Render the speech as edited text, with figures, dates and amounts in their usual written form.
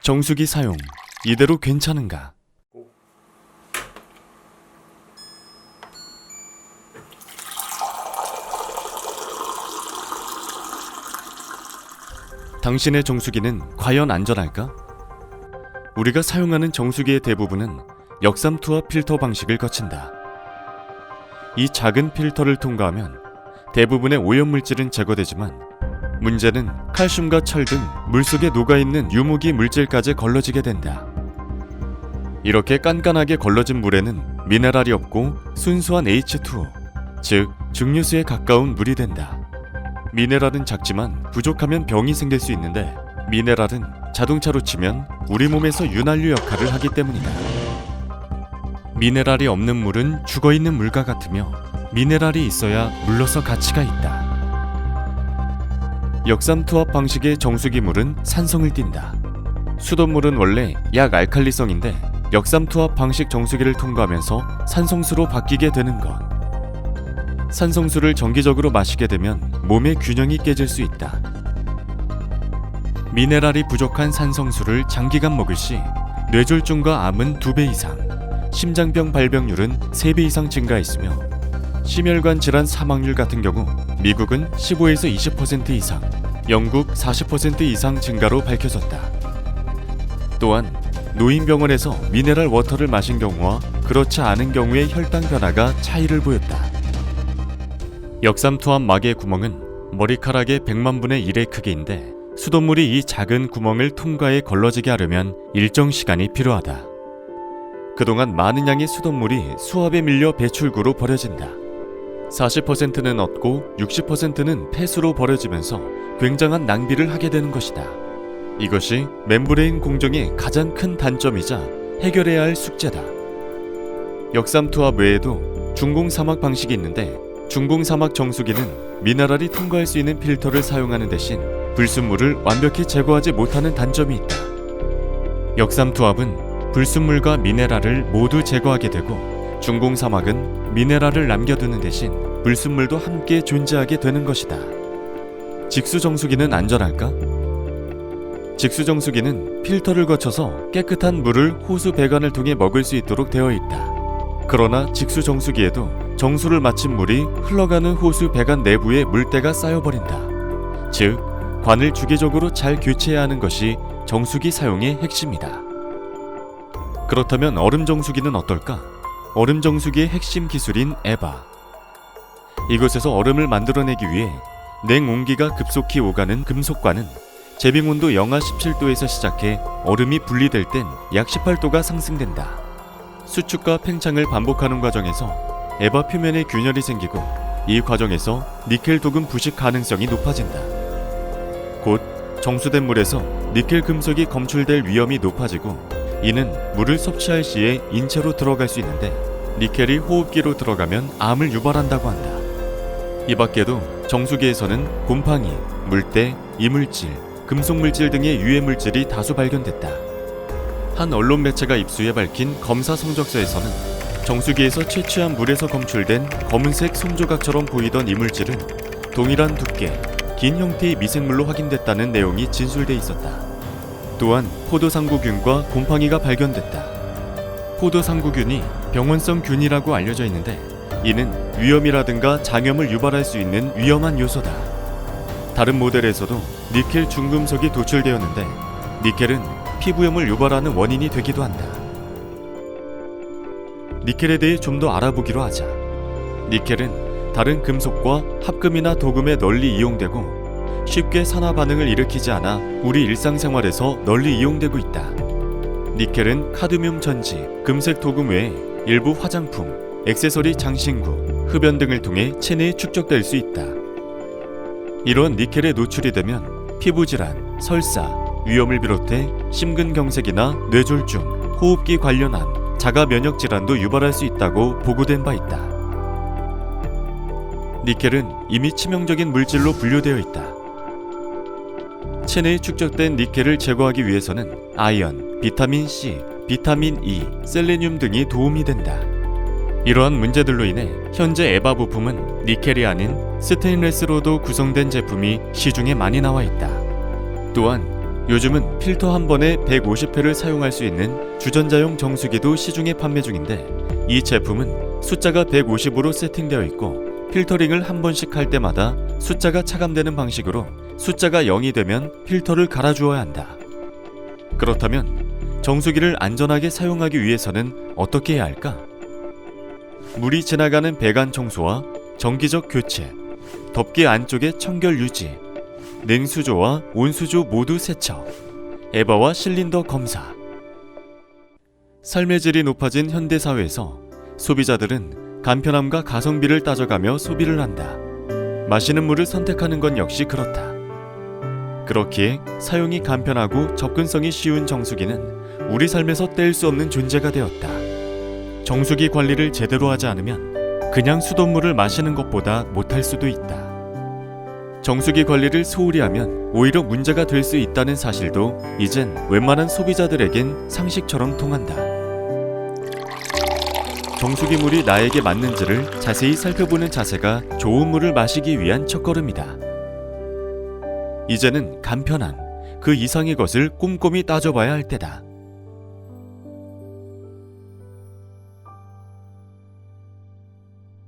정수기 사용 이대로 괜찮은가? 당신의 정수기는 과연 안전할까? 우리가 사용하는 정수기의 대부분은 역삼투압 필터 방식을 거친다. 이 작은 필터를 통과하면 대부분의 오염물질은 제거되지만 문제는 칼슘과 철 등 물속에 녹아있는 유무기 물질까지 걸러지게 된다. 이렇게 깐깐하게 걸러진 물에는 미네랄이 없고 순수한 H2O, 즉 증류수에 가까운 물이 된다. 미네랄은 작지만 부족하면 병이 생길 수 있는데 미네랄은 자동차로 치면 우리 몸에서 윤활유 역할을 하기 때문이다. 미네랄이 없는 물은 죽어있는 물과 같으며 미네랄이 있어야 물로서 가치가 있다. 역삼투압 방식의 정수기물은 산성을 띈다. 수돗물은 원래 약 알칼리성인데 역삼투압 방식 정수기를 통과하면서 산성수로 바뀌게 되는 것. 산성수를 정기적으로 마시게 되면 몸의 균형이 깨질 수 있다. 미네랄이 부족한 산성수를 장기간 먹을 시 뇌졸중과 암은 2배 이상, 심장병 발병률은 3배 이상 증가했으며 심혈관 질환 사망률 같은 경우 미국은 15에서 20% 이상, 영국 40% 이상 증가로 밝혀졌다. 또한 노인병원에서 미네랄 워터를 마신 경우와 그렇지 않은 경우의 혈당 변화가 차이를 보였다. 역삼투압 막의 구멍은 머리카락의 100만 분의 1의 크기인데 수돗물이 이 작은 구멍을 통과해 걸러지게 하려면 일정 시간이 필요하다. 그동안 많은 양의 수돗물이 수압에 밀려 배출구로 버려진다. 40%는 얻고 60%는 폐수로 버려지면서 굉장한 낭비를 하게 되는 것이다. 이것이 멤브레인 공정의 가장 큰 단점이자 해결해야 할 숙제다. 역삼투압 외에도 중공사막 방식이 있는데 중공사막 정수기는 미네랄이 통과할 수 있는 필터를 사용하는 대신 불순물을 완벽히 제거하지 못하는 단점이 있다. 역삼투압은 불순물과 미네랄을 모두 제거하게 되고 중공사막은 미네랄을 남겨두는 대신 불순물도 함께 존재하게 되는 것이다. 직수정수기는 안전할까? 직수정수기는 필터를 거쳐서 깨끗한 물을 호수 배관을 통해 먹을 수 있도록 되어 있다. 그러나 직수정수기에도 정수를 마친 물이 흘러가는 호수 배관 내부에 물때가 쌓여버린다. 즉, 관을 주기적으로 잘 교체해야 하는 것이 정수기 사용의 핵심이다. 그렇다면 얼음정수기는 어떨까? 얼음정수기의 핵심 기술인 에바. 이곳에서 얼음을 만들어내기 위해 냉온기가 급속히 오가는 금속관은 재빙온도 영하 17도에서 시작해 얼음이 분리될 땐 약 18도가 상승된다. 수축과 팽창을 반복하는 과정에서 에바 표면에 균열이 생기고 이 과정에서 니켈 도금 부식 가능성이 높아진다. 곧 정수된 물에서 니켈 금속이 검출될 위험이 높아지고 이는 물을 섭취할 시에 인체로 들어갈 수 있는데 니켈이 호흡기로 들어가면 암을 유발한다고 한다. 이 밖에도 정수기에서는 곰팡이, 물때, 이물질, 금속물질 등의 유해물질이 다수 발견됐다. 한 언론 매체가 입수해 밝힌 검사 성적서에서는 정수기에서 채취한 물에서 검출된 검은색 솜조각처럼 보이던 이물질은 동일한 두께, 긴 형태의 미생물로 확인됐다는 내용이 진술돼 있었다. 또한 포도상구균과 곰팡이가 발견됐다. 포도상구균이 병원성 균이라고 알려져 있는데 이는 위염이라든가 장염을 유발할 수 있는 위험한 요소다. 다른 모델에서도 니켈 중금속이 도출되었는데 니켈은 피부염을 유발하는 원인이 되기도 한다. 니켈에 대해 좀 더 알아보기로 하자. 니켈은 다른 금속과 합금이나 도금에 널리 이용되고 쉽게 산화 반응을 일으키지 않아 우리 일상생활에서 널리 이용되고 있다. 니켈은 카드뮴 전지, 금색 도금 외에 일부 화장품, 액세서리 장신구, 흡연 등을 통해 체내에 축적될 수 있다. 이런 니켈에 노출이 되면 피부질환, 설사, 위염을 비롯해 심근경색이나 뇌졸중, 호흡기 관련한 자가 면역 질환도 유발할 수 있다고 보고된 바 있다. 니켈은 이미 치명적인 물질로 분류되어 있다. 체내에 축적된 니켈을 제거하기 위해서는 아연, 비타민 C, 비타민 E, 셀레늄 등이 도움이 된다. 이러한 문제들로 인해 현재 에바 부품은 니켈이 아닌 스테인레스로도 구성된 제품이 시중에 많이 나와 있다. 또한 요즘은 필터 한 번에 150회를 사용할 수 있는 주전자용 정수기도 시중에 판매 중인데, 이 제품은 숫자가 150으로 세팅되어 있고 필터링을 한 번씩 할 때마다 숫자가 차감되는 방식으로 숫자가 0이 되면 필터를 갈아주어야 한다. 그렇다면 정수기를 안전하게 사용하기 위해서는 어떻게 해야 할까? 물이 지나가는 배관 청소와 정기적 교체, 덮개 안쪽의 청결 유지, 냉수조와 온수조 모두 세척, 에바와 실린더 검사. 삶의 질이 높아진 현대사회에서 소비자들은 간편함과 가성비를 따져가며 소비를 한다. 마시는 물을 선택하는 건 역시 그렇다. 그렇기에 사용이 간편하고 접근성이 쉬운 정수기는 우리 삶에서 뗄 수 없는 존재가 되었다. 정수기 관리를 제대로 하지 않으면 그냥 수돗물을 마시는 것보다 못할 수도 있다. 정수기 관리를 소홀히 하면 오히려 문제가 될 수 있다는 사실도 이젠 웬만한 소비자들에겐 상식처럼 통한다. 정수기 물이 나에게 맞는지를 자세히 살펴보는 자세가 좋은 물을 마시기 위한 첫걸음이다. 이제는 간편한 그 이상의 것을 꼼꼼히 따져봐야 할 때다.